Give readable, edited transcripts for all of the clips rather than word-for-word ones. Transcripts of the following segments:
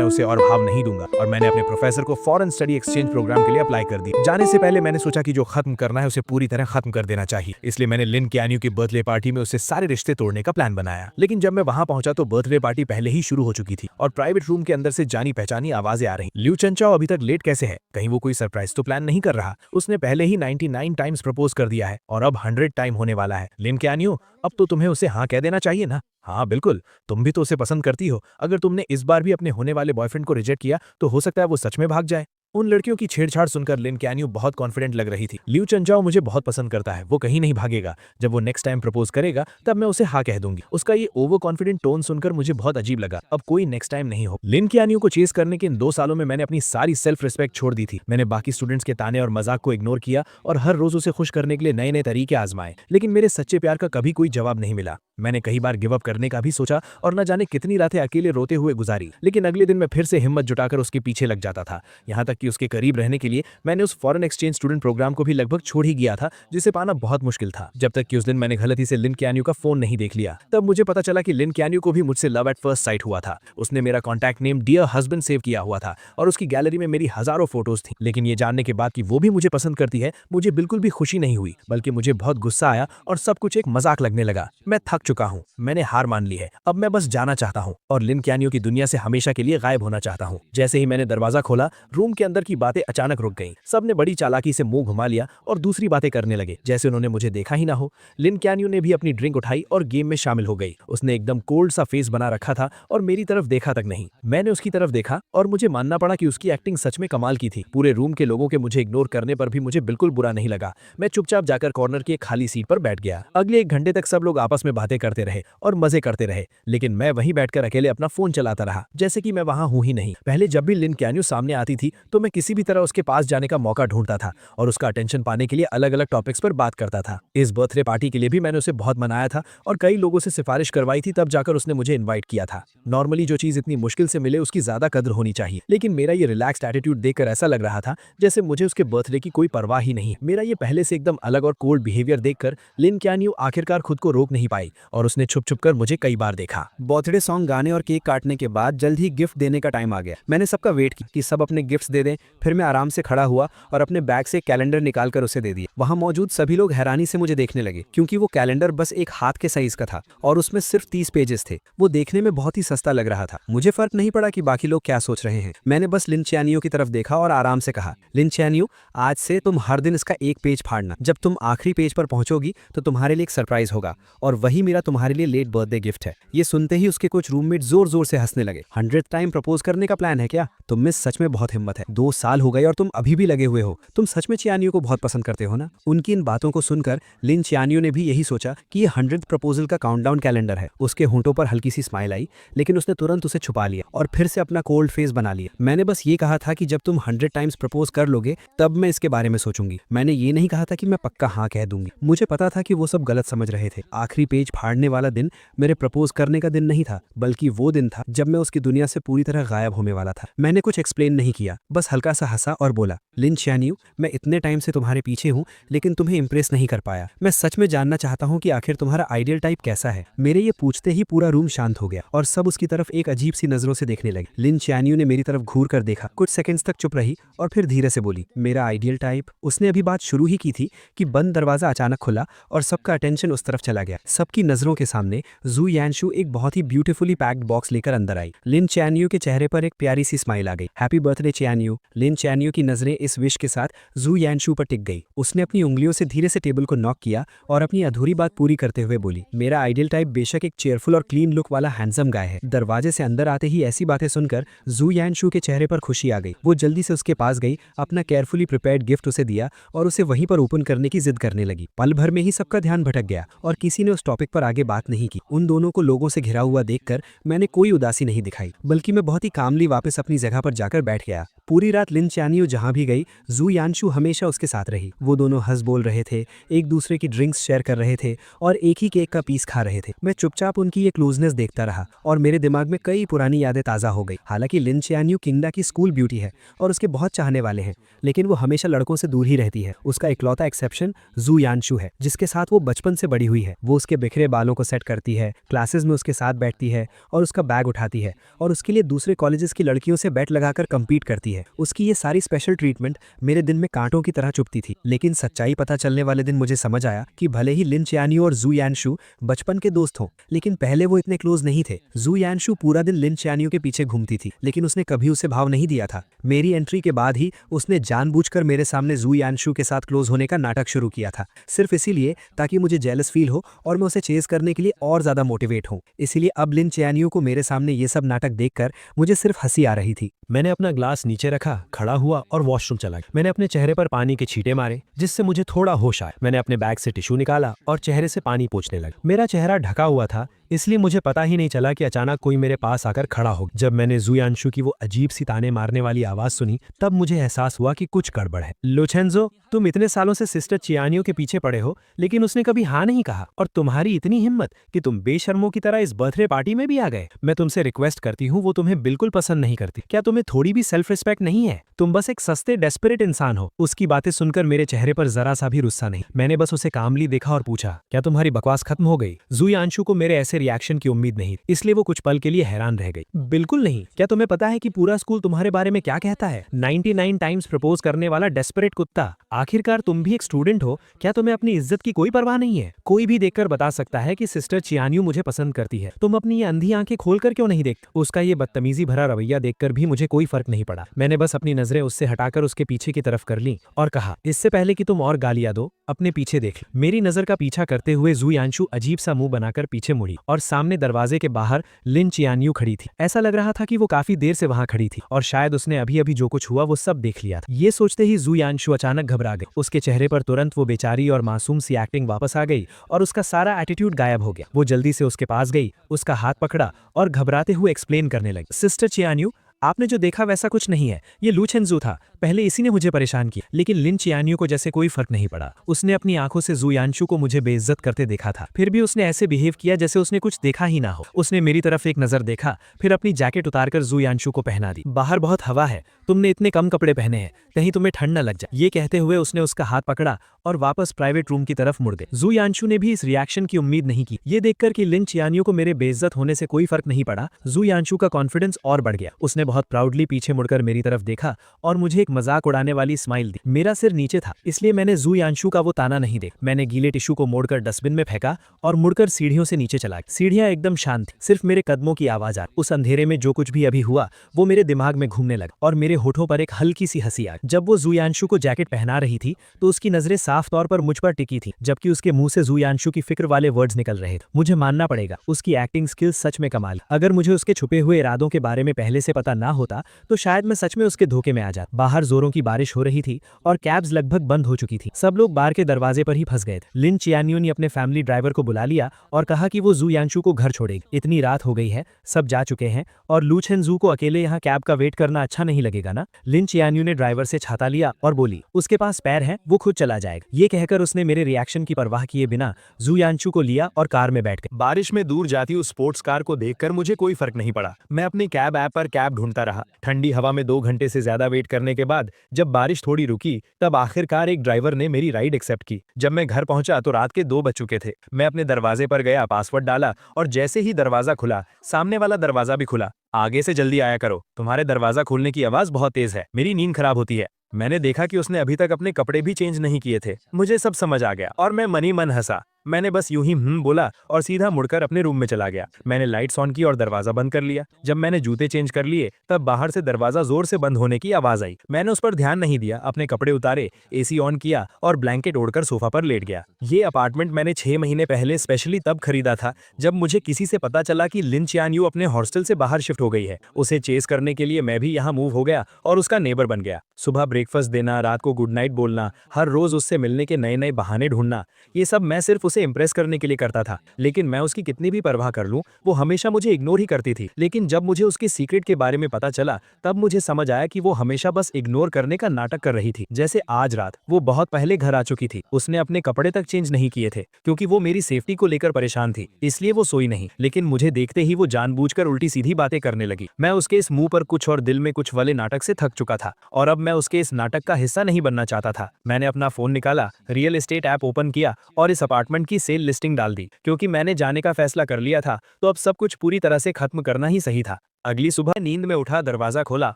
मैं उसे और भाव नहीं दूंगा। और मैंने अपने प्रोफेसर को फॉरेन स्टडी एक्सचेंज प्रोग्राम के लिए अप्लाई कर दिया। जाने से पहले मैंने सोचा कि जो खत्म करना है उसे पूरी तरह खत्म कर देना चाहिए। इसलिए मैंने लिन क्यान्यू की बर्थडे पार्टी में उससे सारे रिश्ते तोड़ने का प्लान बनाया। लेकिन जब मैं वहां पहुंचा तो बर्थडे पार्टी पहले ही शुरू हो चुकी थी और प्राइवेट रूम के अंदर से जानी पहचानी आवाजें आ रही। ल्यू चेनचाओ अभी तक लेट कैसे है? कहीं वो कोई सरप्राइज तो प्लान नहीं कर रहा? उसने पहले ही 99 टाइम्स प्रपोज कर दिया है और अब 100 टाइम होने वाला है। लिन क्यान्यू, अब तो तुम्हें उसे हाँ कह देना चाहिए ना। हाँ बिल्कुल, तुम भी तो उसे पसंद करती हो। अगर तुमने इस बार भी अपने होने वाले बॉयफ्रेंड को रिजेक्ट किया तो हो सकता है वो सच में भाग जाए। उन लड़कियों की छेड़छाड़ सुनकर लिन क्यान्यू बहुत कॉन्फिडेंट लग रही थी। ल्यू चेनचाओ मुझे बहुत पसंद करता है, वो कहीं नहीं भागेगा। जब वो नेक्स्ट टाइम प्रपोज करेगा तब मैं उसे हाँ कह दूंगी। उसका ये ओवर कॉन्फिडेंट टोन सुनकर मुझे बहुत अजीब लगा। अब कोई नेक्स्ट टाइम नहीं हो। लिन क्यान्यू को चेस करने के इन 2 सालों में मैंने अपनी सारी सेल्फ रिस्पेक्ट छोड़ दी थी। मैंने बाकी स्टूडेंट्स के ताने और मजाक को इग्नोर किया और हर रोज उसे खुश करने के लिए नए नए तरीके आजमाए, लेकिन मेरे सच्चे प्यार का कभी कोई जवाब नहीं मिला। मैंने कई बार गिव अप करने का भी सोचा और न जाने कितनी रातें अकेले रोते हुए गुजारी, लेकिन अगले दिन मैं फिर से हिम्मत जुटाकर उसके पीछे लग जाता था। यहाँ तक कि उसके करीब रहने के लिए मैंने उस फॉरेन एक्सचेंज स्टूडेंट प्रोग्राम को भी लगभग छोड़ ही गया था, जिसे पाना बहुत मुश्किल था। जब तक कि उस दिन मैंने गलती से लिन क्यान्यू का फोन नहीं देख लिया। तब मुझे पता चला कि लिन क्यान्यू को भी मुझसे लव एट फर्स्ट साइट हुआ था। उसने मेरा contact name dear husband save किया हुआ था और उसकी गैलरी में मेरी हजारों फोटोज थी। लेकिन ये जानने के बाद कि वो भी मुझे पसंद करती है, मुझे बिल्कुल भी खुशी नहीं हुई, बल्कि मुझे बहुत गुस्सा आया और सब कुछ एक मजाक लगने लगा। मैं थक चुका हूँ, मैंने हार मान ली है। अब मैं बस जाना चाहता हूँ और लिन क्यान्यू की दुनिया से हमेशा के लिए गायब होना चाहता हूँ। जैसे ही मैंने दरवाजा खोला, रूम के अंदर की बातें अचानक रुक गईं। सबने बड़ी चालाकी से मुंह घुमा लिया और दूसरी बातें करने लगे, जैसे उन्होंने मुझे देखा ही ना हो। लिन क्यान्यू ने भी अपनी ड्रिंक उठाई और गेम में शामिल हो गई। उसने एकदम कोल्ड सा फेस बना रखा था और मेरी तरफ देखा तक नहीं। मैंने उसकी तरफ देखा और मुझे मानना पड़ा कि उसकी एक्टिंग सच में कमाल की थी। पूरे रूम के लोगों के मुझे इग्नोर करने पर भी मुझे बिल्कुल बुरा नहीं लगा। मैं चुपचाप जाकर कॉर्नर की एक खाली सीट पर बैठ गया। अगले 1 घंटे तक सब लोग आपस में बातें करते रहे और मजे करते रहे, लेकिन मैं वहीं बैठकर अकेले अपना फोन चलाता रहा, जैसे कि मैं वहां हूं ही नहीं। पहले जब भी लिन क्यान्यू सामने आती थी तो मैं किसी भी तरह उसके पास जाने का मौका ढूंढता था और उसका अटेंशन पाने के लिए अलग अलग टॉपिक्स पर बात करता था। इस बर्थडे पार्टी के लिए भी मैंने उसे बहुत मनाया था और कई लोगों से सिफारिश करवाई थी, तब जाकर उसने मुझे इन्वाइट किया था। नॉर्मली जो चीज इतनी मुश्किल से मिले उसकी ज्यादा कद्र होनी चाहिए, लेकिन मेरा ये रिलैक्स्ड एटीट्यूड देखकर ऐसा लग रहा था जैसे मुझे उसके बर्थडे की कोई परवाह ही नहीं। मेरा ये पहले से एकदम अलग और कोल्ड बिहेवियर देखकर लिन क्यान्यू आखिरकार खुद को रोक नहीं पाई और उसने छुप छुप कर मुझे कई बार देखा। बर्थडे सॉन्ग गाने और केक काटने के बाद जल्द ही गिफ्ट देने का टाइम आ गया। मैंने सबका वेट किया कि सब अपने गिफ्ट्स दे दें। फिर मैं आराम से खड़ा हुआ और अपने बैग से कैलेंडर निकालकर उसे दे दिया। वहां मौजूद सभी लोग हैरानी से मुझे देखने लगे, क्योंकि वो कैलेंडर बस एक हाथ के साइज का था और उसमें सिर्फ 30 पेजेस थे। वो देखने में बहुत ही सस्ता लग रहा था। मुझे फर्क नहीं पड़ा कि बाकी लोग क्या सोच रहे हैं। मैंने बस लिन क्यान्यू की तरफ देखा और आराम से कहा, लिन क्यान्यू, आज से तुम हर दिन इसका एक पेज फाड़ना। जब तुम आखिरी पेज पर पहुंचोगी तो तुम्हारे लिए एक सरप्राइज होगा और वही मेरा तुम्हारे लिए लेट बर्थडे गिफ्ट है। ये सुनते ही उसके कुछ रूममेट जोर जोर से हंसने लगे। 100 टाइम प्रपोज करने का प्लान है क्या? तुम में सच में बहुत हिम्मत है। 2 साल हो गए और तुम अभी भी लगे हुए हो। तुम सच में क्यान्यू को बहुत पसंद करते हो ना? उनकी इन बातों को सुनकर लिन क्यान्यू ने भी यही सोचा कि ये 100th प्रपोजल का काउंटडाउन कैलेंडर है। उसके होंठों पर हल्की सी स्माइल आई, लेकिन उसने तुरंत उसे छुपा लिया और फिर से अपना कोल्ड फेस बना लिया। मैंने बस ये कहा था कि जब तुम 100 टाइम्स प्रपोज कर लोगे तब मैं इसके बारे में सोचूंगी। मैंने ये नहीं कहा था कि मैं पक्का हाँ कह दूंगी। मुझे पता था कि वो सब गलत समझ रहे थे। आखिरी पेज फाड़ने वाला दिन मेरे प्रपोज करने का दिन नहीं था, बल्कि वो दिन था जब मैं उसकी दुनिया से पूरी तरह गायब होने वाला था। मैंने कुछ एक्सप्लेन नहीं किया, बस हल्का सा हंसा और बोला, लिन क्यान्यू, मैं इतने टाइम से तुम्हारे पीछे हूँ लेकिन तुम्हें इंप्रेस नहीं कर पाया। मैं सच में जानना चाहता हूँ कि आखिर तुम्हारा आइडियल टाइप कैसा है। मेरे ये पूछते ही पूरा रूम शांत हो गया और सब उसकी तरफ एक अजीब सी नजरों से देखने लगे। लिन क्यान्यू ने मेरी तरफ घूर कर देखा, कुछ सेकंड्स तक चुप रही और फिर धीरे से बोली, मेरा आइडियल टाइप। उसने अभी बात शुरू ही की थी कि बंद दरवाजा अचानक खुला और सबका अटेंशन उस तरफ चला गया। सबकी नजरों के सामने जू यानशु एक बहुत ही ब्यूटीफुली पैक्ड बॉक्स लेकर अंदर आई। लिन क्यान्यू के चेहरे पर एक प्यारी सी स्माइल आ गई। Happy birthday क्यान्यू। लिन क्यान्यू की नजरें इस विश के साथ जू यानशु पर टिक गई। उसने अपनी उंगलियों से धीरे से टेबल को नॉक किया और अपनी अधूरी बात पूरी करते हुए बोली, मेरा आइडियल टाइप बेशक एक चेयरफुल और क्लीन लुक वाला हैंडसम गाय है। दरवाजे से अंदर आते ही ऐसी बातें सुनकर जू यानशु के चेहरे पर खुशी आ गई। वो जल्दी से उसके पास गई, अपना केयरफुली प्रिपेयर्ड गिफ्ट उसे दिया और उसे वहीं पर ओपन करने की जिद करने लगी। पल भर में ही सबका ध्यान भटक गया और किसी ने उस टॉपिक पर आगे बात नहीं की। उन दोनों को लोगों से घिरा हुआ देखकर मैंने कोई उदासी नहीं दिखाई, बल्कि मैं बहुत ही कामली वापस अपनी जगह पर जाकर बैठ गया। पूरी रात लिन च्यानियो जहाँ भी गई, जू यानशु हमेशा उसके साथ रही। वो दोनों हंस बोल रहे थे, एक दूसरे की ड्रिंक्स शेयर कर रहे थे और एक ही केक का पीस खा रहे थे। मैं चुपचाप उनकी ये क्लोजनेस देखता रहा और मेरे दिमाग में कई पुरानी यादें ताज़ा हो गई। हालांकि लिन च्यानियो किंगडा की स्कूल ब्यूटी है और उसके बहुत चाहने वाले हैं, लेकिन वो हमेशा लड़कों से दूर ही रहती है। उसका इकलौता एक्सेप्शन जू यानशु है, जिसके साथ वो बचपन से बड़ी हुई है। वो उसके बिखरे बालों को सेट करती है, क्लासेस में उसके साथ बैठती है और उसका बैग उठाती है और उसके लिए दूसरे कॉलेजेस की लड़कियों से बैट लगाकर compete करती है। उसकी ये सारी स्पेशल ट्रीटमेंट मेरे दिन में कांटों की तरह चुभती थी। लेकिन सच्चाई पता चलने वाले दिन मुझे समझ आया कि भले ही लिन च्यानियो और जू यानशु बचपन के दोस्त हों, लेकिन पहले वो इतने क्लोज नहीं थे। जू यानशु पूरा दिन लिन च्यानियो के पीछे घूमती थी, लेकिन उसने कभी उसे भाव नहीं दिया था। मेरी एंट्री के बाद ही उसने जानबूझकर मेरे सामने जू यानशु के साथ क्लोज होने का नाटक शुरू किया था, सिर्फ इसीलिए ताकि मुझे जेलस फील हो और मैं उसे चेज करने के लिए और ज्यादा मोटिवेट हूँ। इसीलिए अब लिन च्यानियो को मेरे सामने ये सब नाटक देखकर मुझे सिर्फ हंसी आ रही थी। मैंने अपना ग्लास नीचे रखा, खड़ा हुआ और वॉशरूम चला गया। मैंने अपने चेहरे पर पानी के छींटे मारे, जिससे मुझे थोड़ा होश आया। मैंने अपने बैग से टिश्यू निकाला और चेहरे से पानी पोंछने लगा। मेरा चेहरा ढका हुआ था, इसलिए मुझे पता ही नहीं चला कि अचानक कोई मेरे पास आकर खड़ा हो गया। जब मैंने जू यानशु की वो अजीब सी ताने मारने वाली आवाज सुनी, तब मुझे एहसास हुआ कि कुछ गड़बड़ है। लोचेंजो, तुम इतने सालों से सिस्टर चियानियो के पीछे पड़े हो, लेकिन उसने कभी हाँ नहीं कहा, और तुम्हारी इतनी हिम्मत कि तुम बेशर्मों की तरह इस बर्थडे पार्टी में भी आ गए। मैं तुमसे रिक्वेस्ट करती हूँ, वो तुम्हें बिल्कुल पसंद नहीं करती। क्या तुम्हें थोड़ी भी सेल्फ रिस्पेक्ट नहीं है? तुम बस एक सस्ते डेस्परेट इंसान हो। उसकी बातें सुनकर मेरे चेहरे पर जरा सा भी गुस्सा नहीं। मैंने बस उसे कामली देखा और पूछा, क्या तुम्हारी बकवास खत्म हो गई? जू यानशु को मेरे ऐसे रिएक्शन की उम्मीद नहीं, इसलिए वो कुछ पल के लिए हैरान रह गई। बिल्कुल नहीं। क्या तुम्हें पता है कि पूरा स्कूल तुम्हारे बारे में क्या कहता है? 99 टाइम्स प्रपोज करने वाला डेस्परेट कुत्ता। आखिरकार तुम भी एक स्टूडेंट हो, क्या तुम्हें अपनी इज्जत की कोई परवाह नहीं है? कोई भी देखकर बता सकता है कि सिस्टर चियानियो मुझे पसंद करती है। तुम अपनी ये अंधी आंखें खोलकर क्यों नहीं देखते? उसका ये बदतमीजी भरा रवैया देखकर भी मुझे कोई फर्क नहीं पड़ा। मैंने बस अपनी नजरें उससे हटाकर उसके पीछे की तरफ कर ली और कहा, इससे पहले कि तुम और गालियां दो, अपने पीछे देख। मेरी नजर का पीछा करते हुए जू यानशु अजीब सा मुंह बनाकर पीछे मुड़ी और सामने दरवाजे के बाहर लिन चियानियो खड़ी थी। ऐसा लग रहा था कि वो काफी देर से वहां खड़ी थी और शायद उसने अभी अभी जो कुछ हुआ वो सब देख लिया था। ये सोचते ही जू यानशु अचानक घबरा गई। उसके चेहरे पर तुरंत वो बेचारी और मासूम सी एक्टिंग वापस आ गई और उसका सारा एटीट्यूड गायब हो गया। वो जल्दी से उसके पास गई, उसका हाथ पकड़ा और घबराते हुए एक्सप्लेन करने लगी, सिस्टर चियानियो, आपने जो देखा वैसा कुछ नहीं है। ये लूचेंजू था, पहले इसी ने मुझे परेशान किया, लेकिन लिन चियानियो को जैसे कोई फर्क नहीं पड़ा। उसने अपनी आंखों से जू यानशु को मुझे बेइज्जत करते देखा था, फिर भी उसने ऐसे बिहेव किया जैसे उसने कुछ देखा ही ना हो। उसने मेरी तरफ एक नजर देखा, फिर अपनी जैकेट उतारकर जू यानशु को पहना दी। बाहर बहुत हवा है, तुमने इतने कम कपड़े पहने हैं, कहीं तुम्हें ठंड न लग जाए। ये कहते हुए उसने उसका हाथ पकड़ा और वापस प्राइवेट रूम की तरफ मुड़ गए। जू यानशु ने भी इस रिएक्शन की उम्मीद नहीं की। ये देखकर कि लिन चियानियो को मेरे बेइज्जत होने से कोई फर्क नहीं पड़ा, जू यानशु का कॉन्फिडेंस और बढ़ गया। उसने बहुत प्राउडली पीछे मुड़कर मेरी तरफ देखा और मुझे एक मजाक उड़ाने वाली स्माइल दी। मेरा सिर नीचे था, इसलिए मैंने जू यानशु का वो ताना नहीं देखा। मैंने गीले टिश्यू को मोड़कर डस्टबिन में फेंका और मुड़कर सीढ़ियों से नीचे चला गया। सीढ़ियां एकदम शांत थी, सिर्फ मेरे कदमों की आवाज आ। उस अंधेरे में जो कुछ भी अभी हुआ वो मेरे दिमाग में घूमने लगा और मेरे होठों पर एक हल्की सी हंसी आ। जब वो जू यानशु को जैकेट पहना रही थी तो उसकी नजरें साफ तौर पर मुझ पर टिकी थी, जबकि उसके मुंह से जू यानशु की फिक्र वाले वर्ड्स निकल रहे थे। मुझे मानना पड़ेगा, उसकी एक्टिंग स्किल्स सच में कमाल। अगर मुझे उसके छुपे हुए इरादों के बारे में पहले से पता ना होता तो शायद मैं सच में उसके धोखे में आ जाता। बाहर जोरों की बारिश हो रही थी और कैब्स लगभग बंद हो चुकी थी। सब लोग बार के दरवाजे पर ही फंस गए थे। लिन चियानियो ने अपने फैमिली ड्राइवर को बुला लिया और कहा कि वो जू यानशु को घर छोड़ेगी। इतनी रात हो गई है, सब जा चुके हैं और लूचेंजू को अकेले यहाँ कैब का वेट करना अच्छा नहीं लगेगा ना। लिन चियानियो ने ड्राइवर से छाता लिया और बोली, उसके पास पैर है, वो खुद चला जाएगा। ये कहकर उसने मेरे रिएक्शन की परवाह किए बिना जू यानशु को लिया और कार में बैठ गए। बारिश में दूर जाती उस स्पोर्ट्स कार को देखकर मुझे कोई फर्क नहीं पड़ा। मैं अपनी कैब ऐप पर कैब ढूंढता रहा। ठंडी हवा में 2 घंटे से ज्यादा वेट करने के बाद जब बारिश थोड़ी रुकी, तब आखिरकार एक ड्राइवर ने मेरी राइड एक्सेप्ट की। जब मैं घर पहुंचा तो रात के 2 बज चुके थे। मैं अपने दरवाजे पर गया, पासवर्ड डाला और जैसे ही दरवाजा खुला, सामने वाला दरवाजा भी खुला। आगे से जल्दी आया करो, तुम्हारे दरवाजा खोलने की आवाज बहुत तेज है, मेरी नींद खराब होती है। मैंने देखा कि उसने अभी तक अपने कपड़े भी चेंज नहीं किए थे। मुझे सब समझ आ गया और मैं मनी मन हंसा। मैंने बस यूं ही बोला और सीधा मुड़कर अपने रूम में चला गया। मैंने लाइट्स ऑन की और दरवाजा बंद कर लिया। जब मैंने जूते चेंज कर लिए तब बाहर से दरवाजा जोर से बंद होने की आवाज आई। मैंने उस पर ध्यान नहीं दिया, अपने कपड़े उतारे, एसी ऑन किया और ब्लैंकेट ओढ़कर सोफा पर लेट गया। ये अपार्टमेंट मैंने 6 महीने पहले स्पेशली तब खरीदा था जब मुझे किसी से पता चला कि लिन चियानियो अपने हॉस्टल से बाहर शिफ्ट हो गई है। उसे चेस करने के लिए मैं भी यहाँ मूव हो गया और उसका नेबर बन गया। सुबह ब्रेकफास्ट देना, रात को गुड नाइट बोलना, हर रोज उससे मिलने के नए नए बहाने ढूंढना, ये सब मैं सिर्फ उसे इम्प्रेस करने के लिए करता था, लेकिन मैं उसकी कितनी भी परवाह कर लूं, वो हमेशा मुझे इग्नोर ही करती थी। लेकिन जब मुझे उसके सीक्रेट के बारे में पता चला, तब मुझे समझ आया कि वो हमेशा बस इग्नोर करने का नाटक कर रही थी। जैसे आज रात वो बहुत पहले घर आ चुकी थी, उसने अपने कपड़े तक चेंज नहीं किए थे क्योंकि वो मेरी सेफ्टी को लेकर परेशान थी, इसलिए वो सोई नहीं। लेकिन मुझे देखते ही वो जानबूझकर उल्टी सीधी बातें करने लगी। मैं उसके इस मुंह पर कुछ और दिल में कुछ वाले नाटक से थक चुका था और अब मैं उसके इस नाटक का हिस्सा नहीं बनना चाहता था। मैंने अपना फोन निकाला, रियल एस्टेट ऐप ओपन किया और इस अपार्टमेंट की सेल लिस्टिंग डाल दी। क्योंकि मैंने जाने का फैसला कर लिया था, तो अब सब कुछ पूरी तरह से खत्म करना ही सही था। अगली सुबह नींद में उठा, दरवाजा खोला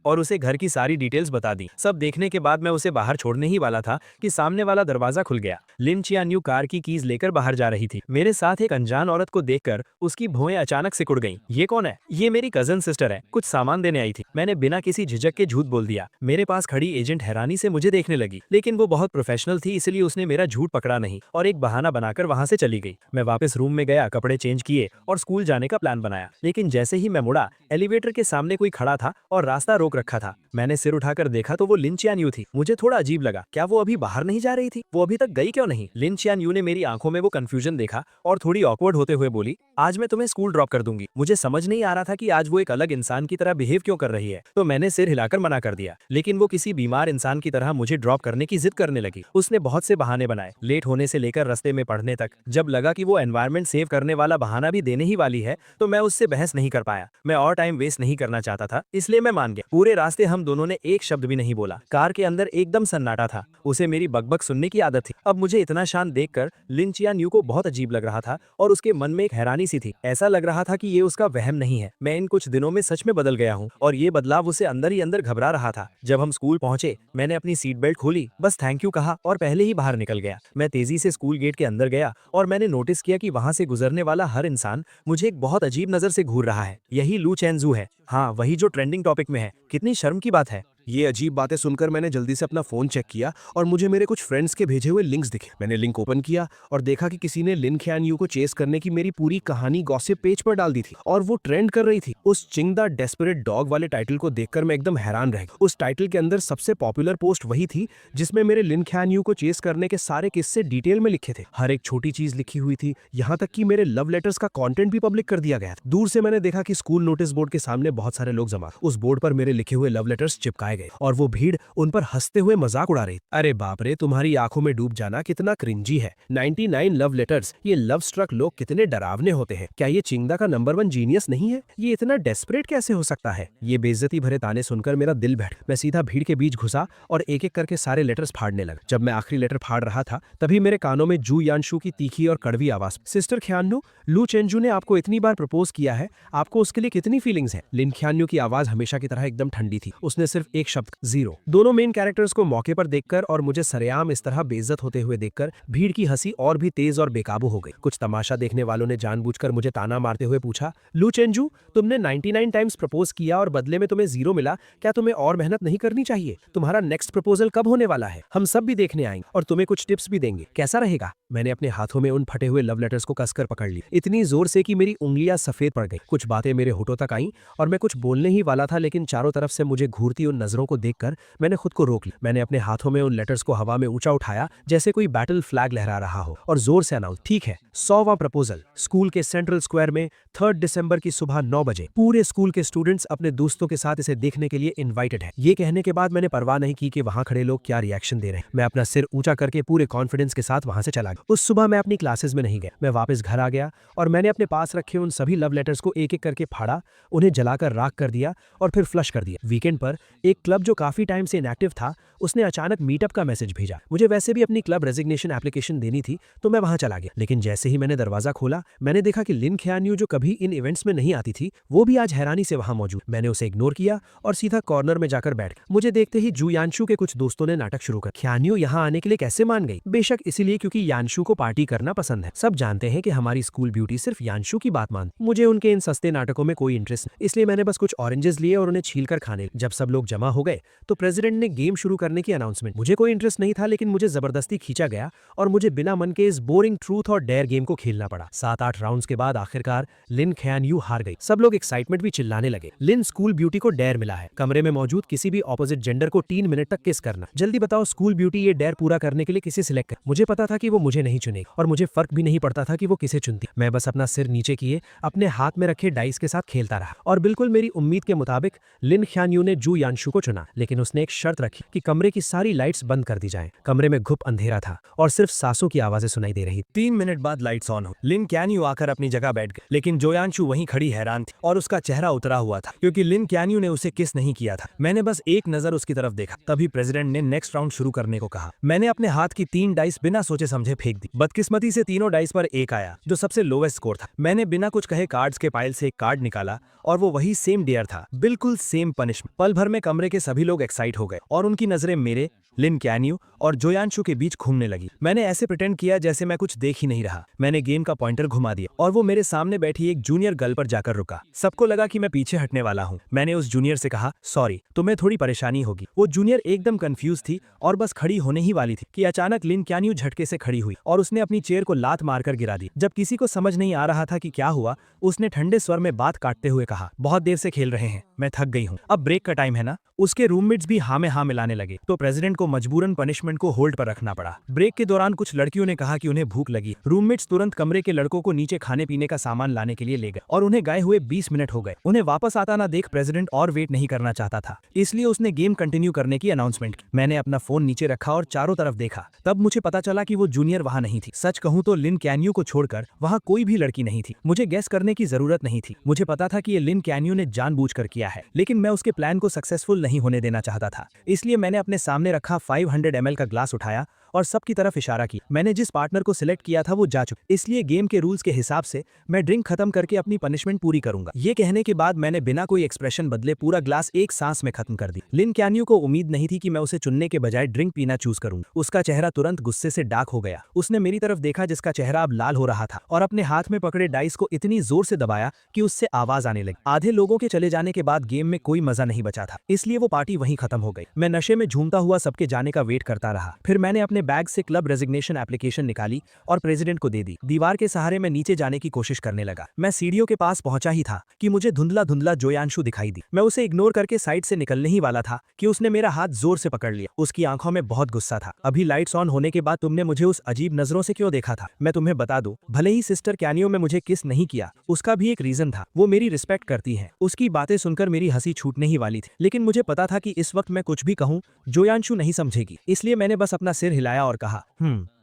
और उसे घर की सारी डिटेल्स बता दी। सब देखने के बाद मैं उसे बाहर छोड़ने ही वाला था कि सामने वाला दरवाजा खुल गया। लिन चियान्यू कार की कीज लेकर बाहर जा रही थी। मेरे साथ एक अनजान औरत को देखकर उसकी भौएं अचानक सिकुड़ गईं। ये कौन है? ये मेरी कजन सिस्टर है, कुछ सामान देने आई थी। मैंने बिना किसी झिझक के झूठ बोल दिया। मेरे पास खड़ी एजेंट हैरानी से मुझे देखने लगी, लेकिन वो बहुत प्रोफेशनल थी, इसलिए उसने मेरा झूठ पकड़ा नहीं और एक बहाना बनाकर वहां से चली गई। मैं वापस रूम में गया, कपड़े चेंज किए और स्कूल जाने का प्लान बनाया। लेकिन जैसे ही मैं मुड़ा, एलिवेटर के सामने कोई खड़ा था और रास्ता रोक रखा था। मैंने सिर उठाकर देखा तो वो लिन चियान्यू थी। मुझे थोड़ा अजीब लगा, क्या वो अभी बाहर नहीं जा रही थी? वो अभी तक गई क्यों नहीं? लिन चियान्यू ने मेरी आंखों में वो कंफ्यूजन देखा और थोड़ी ऑकवर्ड होते हुए बोली, आज मैं तुम्हें स्कूल ड्रॉप कर दूंगी। मुझे समझ नहीं आ रहा था कि आज वो एक अलग इंसान की तरह बिहेव क्यों कर रही है, तो मैंने सिर हिलाकर मना कर दिया। लेकिन वो किसी बीमार इंसान की तरह मुझे ड्रॉप करने की जिद करने लगी। उसने बहुत से बहाने बनाए, लेट होने से लेकर रास्ते में पढ़ने तक। जब लगा कि वो एनवायरनमेंट सेव करने वाला बहाना भी देने ही वाली है, तो मैं उससे बहस नहीं कर पाया। मैं और टाइम वेस्ट नहीं करना चाहता था, इसलिए मैं मान गया। पूरे रास्ते हम दोनों ने एक शब्द भी नहीं बोला। कार के अंदर एकदम सन्नाटा था। उसे मेरी बकबक सुनने की आदत थी। अब मुझे इतना शांत देखकर लिन चियान्यू को बहुत अजीब लग रहा था और उसके मन में एक हैरानी सी थी। ऐसा लग रहा था कि ये उसका वहम नहीं है। मैं इन कुछ दिनों में सच में बदल गया हूँ और ये बदलाव उसे अंदर ही अंदर घबरा रहा था। जब हम स्कूल पहुंचे, मैंने अपनी सीट बेल्ट खोली, बस थैंक यू कहा और पहले ही बाहर निकल गया। मैं तेजी से स्कूल गेट के अंदर गया और मैंने नोटिस किया कि वहां से गुजरने वाला हर इंसान मुझे एक बहुत अजीब नजर से घूर रहा है। यही लू चेंजू है। हाँ, वही जो ट्रेंडिंग टॉपिक में है। कितनी शर्म की बात है। ये अजीब बातें सुनकर मैंने जल्दी से अपना फोन चेक किया और मुझे मेरे कुछ फ्रेंड्स के भेजे हुए लिंक्स दिखे। मैंने लिंक ओपन किया और देखा कि किसी ने लिन ख्यानयू को चेस करने की मेरी पूरी कहानी गॉसिप पेज पर डाल दी थी और वो ट्रेंड कर रही थी। उस चिंग द डेस्परेट डॉग वाले टाइटल को देखकर मैं एकदम हैरान रह गया। उस टाइटल के अंदर सबसे पॉपुलर पोस्ट वही थी जिसमें मेरे लिन ख्यानयू को चेस करने के सारे किस्से डिटेल में लिखे थे। हर एक छोटी चीज लिखी हुई थी, यहाँ तक कि मेरे लव लेटर्स का कॉन्टेंट भी पब्लिक कर दिया गया था। दूर से मैंने देखा कि स्कूल नोटिस बोर्ड के सामने बहुत सारे लोग जमा। उस बोर्ड पर मेरे लिखे हुए लव लेटर्स चिपकाए गए और वो भीड़ उन पर हंसते हुए मजाक उड़ा रही। अरे बाप रे, तुम्हारी आंखों में डूब जाना कितना क्रिंजी है। 99 लव लेटर्स। ये लव स्ट्रक लोग कितने डरावने होते हैं। क्या ये चिंगदा का नंबर 1 जीनियस नहीं है? ये इतना डेस्परेट कैसे हो सकता है? ये बेइज्जती भरे ताने सुनकर मेरा दिल बैठ। मैं सीधा भीड़ के बीच घुसा और एक एक करके सारे लेटर्स फाड़ने लगा। जब मैं आखिरी लेटर फाड़ रहा था, तभी मेरे कानों में जू यानशु की तीखी और कड़वी आवाज, सिस्टर ख्यान्यू, लू चेंजू ने आपको इतनी बार प्रपोज किया है, आपको उसके लिए कितनी फीलिंग्स है? लिन ख्यान्यू की आवाज हमेशा की तरह एकदम ठंडी थी। उसने सिर्फ एक शब्द, जीरो। दोनों मेन कैरेक्टर्स को मौके पर देखकर और मुझे सरेआम इस तरह बेइज्जत होते हुए देखकर भीड़ की हंसी और भी तेज और बेकाबू हो गई। कुछ तमाशा देखने वालों ने जानबूझकर मुझे ताना मारते हुए पूछा, लू चेंजू, तुमने 99 टाइम्स प्रपोज किया और बदले में तुम्हें जीरो मिला, क्या तुम्हें और मेहनत नहीं करनी चाहिए? तुम्हारा नेक्स्ट प्रपोजल कब होने वाला है? हम सब भी देखने आएंगे और तुम्हें कुछ टिप्स भी देंगे, कैसा रहेगा? मैंने अपने हाथों में उन फटे हुए लव लेटर्स को कसकर पकड़ ली, इतनी जोर से कि मेरी उंगलियां सफेद पड़ गई। कुछ बातें मेरे होठों तक आईं और मैं कुछ बोलने ही वाला था, लेकिन चारों तरफ से मुझे घूरती उन नजरों को देखकर मैंने खुद को रोक लिया। मैंने अपने हाथों में उन लेटर्स को हवा में ऊंचा उठाया जैसे कोई बैटल फ्लैग लहरा रहा हो और जोर से अनाउंस, ठीक है, 100वां प्रपोजल, स्कूल के सेंट्रल स्क्वायर में 3 दिसंबर की सुबह 9 बजे। पूरे स्कूल के स्टूडेंट्स अपने दोस्तों के साथ इसे देखने के लिए इनवाइटेड है। ये कहने के बाद मैंने परवाह नहीं की कि वहां खड़े लोग क्या रिएक्शन दे रहे हैं। मैं अपना सिर ऊंचा करके पूरे कॉन्फिडेंस के साथ वहां से चला गया। उस सुबह मैं अपनी क्लासेस में नहीं गया। मैं वापस घर आ गया और मैंने अपने पास रखे उन सभी लव लेटर्स को एक एक करके फाड़ा, उन्हें जलाकर राख कर दिया और फिर फ्लश कर दिया। वीकेंड पर एक क्लब जो काफी टाइम से इनएक्टिव था, उसने अचानक मीटअप का मैसेज भेजा। मुझे वैसे भी अपनी क्लब रेजिग्नेशन एप्लीकेशन देनी थी, तो मैं वहां चला गया। लेकिन जैसे ही मैंने दरवाजा खोला, मैंने देखा कि लिन ख्यान्यू, जो कभी इन इवेंट्स में नहीं आती थी, वो भी आज हैरानी से वहां मौजूद। मैंने उसे इग्नोर किया और सीधा कॉर्नर में जाकर बैठ गया। मुझे देखते ही जू यानशु के कुछ दोस्तों ने नाटक शुरू कर, ख्यान्यू यहाँ आने के लिए कैसे मान गई? बेशक इसीलिए क्योंकि यानशु को पार्टी करना पसंद है। सब जानते हैं कि हमारी स्कूल ब्यूटी सिर्फ यानशु की बात मानती। मुझे उनके इन सस्ते नाटकों में कोई इंटरेस्ट नहीं, इसलिए मैंने बस कुछ ऑरेंजेस लिए और उन्हें छीलकर खाने। जब सब लोग जमा हो गए तो प्रेसिडेंट ने गेम शुरू करने की अनाउंसमेंट। मुझे कोई इंटरेस्ट नहीं था, लेकिन मुझे जबरदस्ती खींचा गया और मुझे बिना मन के इस बोरिंग ट्रूथ और डेयर गेम को खेलना पड़ा। 7-8 राउंड्स के बाद आखिरकार लिन खयान यू हार गई। सब लोग एक्साइटमेंट भी चिल्लाने लगे। लिन स्कूल ब्यूटी को डेयर मिला है, कमरे में मौजूद किसी भी ऑपोजिट जेंडर को 3 मिनट तक किस करना। जल्दी बताओ स्कूल ब्यूटी ये डेयर पूरा करने के लिए किसे सिलेक्ट कर। मुझे पता था कि वो मुझे नहीं चुनेगी और मुझे फर्क भी नहीं पड़ता था कि वो किसे चुनती। मैं बस अपना सिर नीचे किए अपने हाथ में रखे डाइस के साथ खेलता रहा और बिल्कुल मेरी उम्मीद के मुताबिक लिन ख्यान यू ने जू यानशु को चुना, लेकिन उसने एक शर्त रखी कि कमरे की सारी लाइट्स बंद कर दी जाएं। कमरे में घुप अंधेरा था और सिर्फ सांसों की आवाजें सुनाई दे रही। 3 मिनट बाद लाइट्स ऑन हो। लिन क्यान्यू आकर अपनी जगह बैठ गई, लेकिन जोयांशु वहीं खड़ी हैरान थी और उसका चेहरा उतरा हुआ था क्योंकि लिन क्यान्यू ने उसे किस नहीं किया था। मैंने बस एक नजर उसकी तरफ देखा, तभी प्रेसिडेंट ने नेक्स्ट राउंड शुरू करने को कहा। मैंने अपने हाथ की 3 डाइस बिना सोचे समझे फेंक दी। बदकिस्मती से तीनों डाइस पर एक आया, जो सबसे लोवेस्ट स्कोर था। मैंने बिना कुछ कहे कार्ड्स के पाइल से एक कार्ड निकाला और वो वही सेम डेयर था, बिल्कुल सेम पनिशमेंट। पल भर में कमरे के सभी लोग एक्साइट हो गए और उनकी नजरें मेरे, लिन क्यान्यू और जोयांशु के बीच घूमने लगी। मैंने ऐसे प्रिटेंड किया जैसे मैं कुछ देख ही नहीं रहा। मैंने गेम का पॉइंटर घुमा दिया और वो मेरे सामने बैठी एक जूनियर गर्ल पर जाकर रुका। सबको लगा कि मैं पीछे हटने वाला हूँ। मैंने उस जूनियर से कहा, सॉरी, तुम्हें थोड़ी परेशानी होगी। वो जूनियर एकदम कंफ्यूज थी और बस खड़ी होने ही वाली थी कि अचानक लिन क्यान्यू झटके से खड़ी हुई और उसने अपनी चेयर को लात मारकर गिरा दी। जब किसी को समझ नहीं आ रहा था कि क्या हुआ, उसने ठंडे स्वर में बात काटते हुए कहा, बहुत देर से खेल रहे हैं, मैं थक गई हूँ, अब ब्रेक का टाइम है ना। उसके रूममेट्स भी हाँ में हाँ मिलाने लगे, तो प्रेसिडेंट को मजबूरन पनिशमेंट को होल्ड पर रखना पड़ा। ब्रेक के दौरान कुछ लड़कियों ने कहा कि उन्हें भूख लगी। रूममेट्स तुरंत कमरे के लड़कों को नीचे खाने पीने का सामान लाने के लिए ले गए और उन्हें गए हुए 20 मिनट हो गए। उन्हें वापस आता ना देख प्रेसिडेंट और वेट नहीं करना चाहता था, इसलिए उसने गेम कंटिन्यू करने की अनाउंसमेंट की। मैंने अपना फोन नीचे रखा और चारों तरफ देखा, तब मुझे पता चला कि वो जूनियर वहां नहीं थी। सच कहूं तो लिन क्यान्यू को छोड़कर वहां कोई भी लड़की नहीं थी। मुझे गेस करने की जरूरत नहीं थी, मुझे पता था कि ये लिन क्यान्यू ने जानबूझकर किया है, लेकिन मैं उसके प्लान को सक्सेसफुल नहीं होने देना चाहता था। इसलिए मैंने अपने सामने रखा 500 ml का ग्लास उठाया और सबकी तरफ इशारा किया। मैंने जिस पार्टनर को सिलेक्ट किया था वो जा चुका, इसलिए गेम के रूल्स के हिसाब से मैं ड्रिंक खत्म करके अपनी पनिशमेंट पूरी करूंगा। ये कहने के बाद मैंने बिना कोई एक्सप्रेशन बदले पूरा ग्लास एक सांस में खत्म कर दी। लिन क्यान्यू को उम्मीद नहीं थी कि मैं उसे चुनने के बजाय ड्रिंक पीना चूज करूंगा। उसका चेहरा तुरंत गुस्से से डार्क हो गया। उसने मेरी तरफ देखा जिसका चेहरा अब लाल हो रहा था और अपने हाथ में पकड़े डाइस को इतनी जोर से दबाया कि उससे आवाज आने लगी। आधे लोगों के चले जाने के बाद गेम में कोई मजा नहीं बचा था, इसलिए वो पार्टी वहीं खत्म हो गई। मैं नशे में झूमता हुआ सबके जाने का वेट करता रहा। फिर मैंने अपने बैग से क्लब रेजिग्नेशन एप्लीकेशन निकाली और प्रेसिडेंट को दे दी। दीवार के सहारे मैं नीचे जाने की कोशिश करने लगा। मैं सीढ़ियों के पास पहुंचा ही था कि मुझे धुंधला धुंधला जोयांशु दिखाई दी। मैं उसे इग्नोर करके साइड से निकलने ही वाला था कि उसने मेरा हाथ जोर से पकड़ लिया। उसकी आंखों में बहुत गुस्सा था। अभी लाइट्स ऑन होने के बाद तुमने मुझे उस अजीब नजरों से क्यों देखा था? मैं तुम्हें बता दूं, भले ही सिस्टर क्यान्यू में मुझे किस नहीं किया, उसका भी एक रीजन था। वो मेरी रिस्पेक्ट करती है। उसकी बातें सुनकर मेरी हंसी छूटने ही वाली थी, लेकिन मुझे पता था कि इस वक्त मैं कुछ भी कहूं जोयांशु नहीं समझेगी, इसलिए मैंने बस अपना सिर हिलाया और कहा,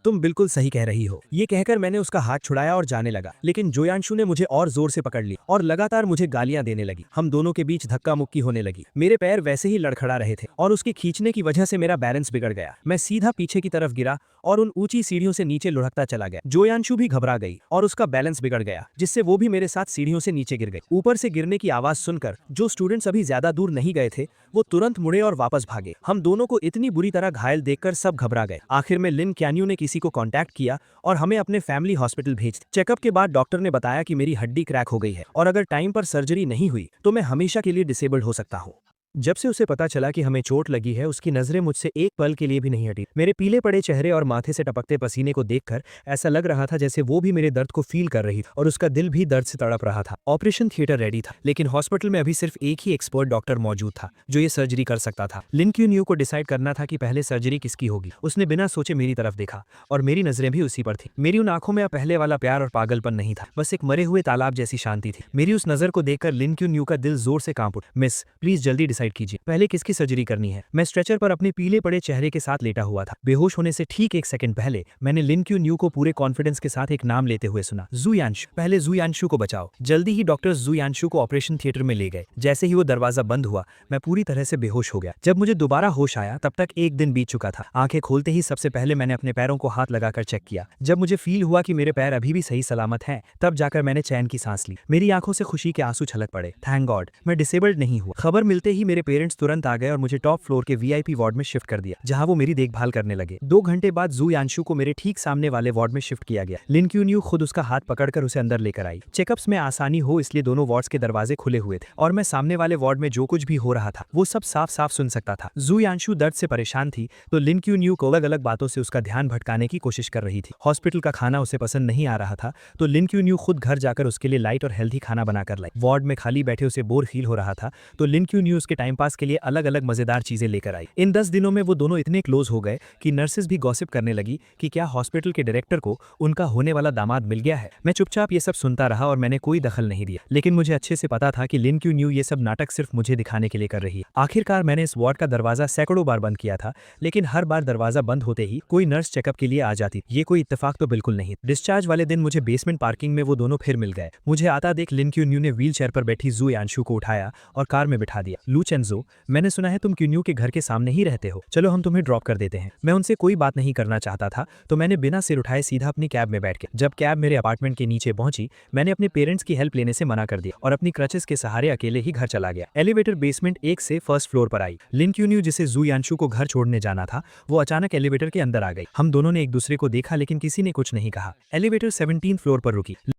तुम बिल्कुल सही कह रही हो। ये कहकर मैंने उसका हाथ छुड़ाया और जाने लगा, लेकिन जोयांशु ने मुझे और जोर से पकड़ लिया और लगातार मुझे गालियां देने लगी। हम दोनों के बीच धक्का मुक्की होने लगी। मेरे पैर वैसे ही लड़खड़ा रहे थे और उसके खींचने की वजह से मेरा बैलेंस बिगड़ गया। मैं सीधा पीछे की तरफ गिरा और उन ऊंची सीढ़ियों से नीचे लुढ़कता चला गया। जोयांशु भी घबरा गई और उसका बैलेंस बिगड़ गया, जिससे वो भी मेरे साथ सीढ़ियों से नीचे गिर गई। ऊपर से गिरने की आवाज सुनकर जो स्टूडेंट्स अभी ज्यादा दूर नहीं गए थे, वो तुरंत मुड़े और वापस भागे। हम दोनों को इतनी बुरी तरह घायल देखकर सब घबरा गए। आखिर में लिन क्यान्यू ने किसी को कांटेक्ट किया और हमें अपने फैमिली हॉस्पिटल भेज दिया। चेकअप के बाद डॉक्टर ने बताया कि मेरी हड्डी क्रैक हो गई है और अगर टाइम पर सर्जरी नहीं हुई तो मैं हमेशा के लिए डिसेबल्ड हो सकता हूँ। जब से उसे पता चला कि हमें चोट लगी है, उसकी नजरें मुझसे एक पल के लिए भी नहीं हटी। मेरे पीले पड़े चेहरे और माथे से टपकते पसीने को देखकर ऐसा लग रहा था जैसे वो भी मेरे दर्द को फील कर रही थी और उसका दिल भी दर्द से तड़प रहा था। ऑपरेशन थिएटर रेडी था, लेकिन हॉस्पिटल में अभी सिर्फ एक ही एक्सपर्ट डॉक्टर मौजूद था जो ये सर्जरी कर सकता था। लिन क्यान्यू को डिसाइड करना था कि पहले सर्जरी किसकी होगी। उसने बिना सोचे मेरी तरफ देखा और मेरी नजरें भी उसी पर थी। मेरी उन आंखों में अब पहले वाला प्यार और पागलपन नहीं था, बस एक मरे हुए तालाब जैसी शांति थी। मेरी उस नजर को देखकर लिन क्यान्यू का दिल जोर से कांप उठा। मिस, प्लीज जल्दी डिसाइड कीजिए, पहले की सर्जरी करनी है। मैं स्ट्रेचर पर अपने पीले पड़े चेहरे के साथ लेटा हुआ था। बेहोश होने से ठीक 1 सेकंड पहले मैंने लिन क्यान्यू को पूरे कॉन्फिडेंस के साथ एक नाम लेते हुए सुना, जोयांशु। पहले जोयांशु को बचाओ। जल्दी ही डॉक्टर्स जोयांशु को ऑपरेशन थिएटर में ले गए। जैसे ही वो दरवाजा बंद हुआ, मैं पूरी तरह से बेहोश हो गया। जब मुझे दोबारा होश आया तब तक एक दिन बीत चुका था। आंखें खोलते ही सबसे पहले मैंने अपने पैरों को हाथ लगाकर चेक किया। जब मुझे फील हुआ कि मेरे पैर अभी भी सही सलामत हैं, तब जाकर मैंने चैन की सांस ली। मेरी आंखों से खुशी के आंसू छलक पड़े। थैंक गॉड, मैं डिसेबल्ड नहीं हुआ। खबर मिलते ही मेरे मेरे पेरेंट्स तुरंत आ गए और मुझे टॉप फ्लोर के वीआईपी वार्ड में शिफ्ट कर दिया, जहां वो मेरी देखभाल करने लगे। 2 घंटे बाद जू यांशु को मेरे ठीक सामने वाले वार्ड में शिफ्ट किया गया। लिन क्यून्यू खुद उसका हाथ पकड़कर उसे अंदर लेकर आई। चेकअप्स में आसानी हो इसलिए दोनों वार्ड्स के दरवाजे खुले हुए थे और मैं सामने वाले वार्ड में जो कुछ भी हो रहा था वो सब साफ साफ सुन सकता था। जू यांशु दर्द से परेशान थी तो लिन क्यून्यू को अलग अलग बातों से उसका ध्यान भटकाने की कोशिश कर रही थी। हॉस्पिटल का खाना उसे पसंद नहीं आ रहा था तो लिन क्यून्यू खुद घर जाकर उसके लिए लाइट और हेल्थी खाना बनाकर लाई। वार्ड में खाली बैठे उसे बोर फील हो रहा था तो लिन क्यून्यू उसके टाइम पास के लिए अलग अलग मजेदार चीजें लेकर आई। इन 10 दिनों में वो दोनों इतने क्लोज हो गए कि नर्सेस भी गॉसिप करने लगी कि क्या हॉस्पिटल के डायरेक्टर को उनका होने वाला दामाद मिल गया है। मैं चुपचाप ये सब सुनता रहा और मैंने कोई दखल नहीं दिया, लेकिन मुझे अच्छे से पता था कि लिन क्यून्यू ये सब नाटक सिर्फ मुझे दिखाने के लिए कर रही है। आखिरकार मैंने इस वार्ड का दरवाजा सैकड़ों बार बंद किया था, लेकिन हर बार दरवाजा बंद होते ही कोई नर्स चेकअप के लिए आ जाती। ये कोई इत्तेफाक तो बिल्कुल नहीं। डिस्चार्ज वाले दिन मुझे बेसमेंट पार्किंग में वो दोनों फिर मिल गए। मुझे आता देख लिन क्यून्यू ने व्हील चेयर पर बैठी जू यांशु को उठाया और कार में बिठा दिया। लू चेंजो, मैंने सुना है तुम क्यून्यू के घर के सामने ही रहते हो, चलो हम तुम्हें ड्रॉप कर देते हैं। मैं उनसे कोई बात नहीं करना चाहता था तो मैंने बिना सिर उठाए सीधा अपनी कैब में बैठ गया। जब कैब मेरे अपार्टमेंट के नीचे पहुंची मैंने अपने पेरेंट्स की हेल्प लेने से मना कर दिया और अपनी क्रचेस के सहारे अकेले ही घर चला गया। एलिवेटर बेसमेंट 1 से फर्स्ट फ्लोर पर आई। लिन क्यून्यू जिसे जू यांशु को घर छोड़ने जाना था वो अचानक एलिवेटर के अंदर आ गई। हम दोनों ने एक दूसरे को देखा लेकिन किसी ने कुछ नहीं कहा। एलिवेटर 17 फ्लोर पर रुकी।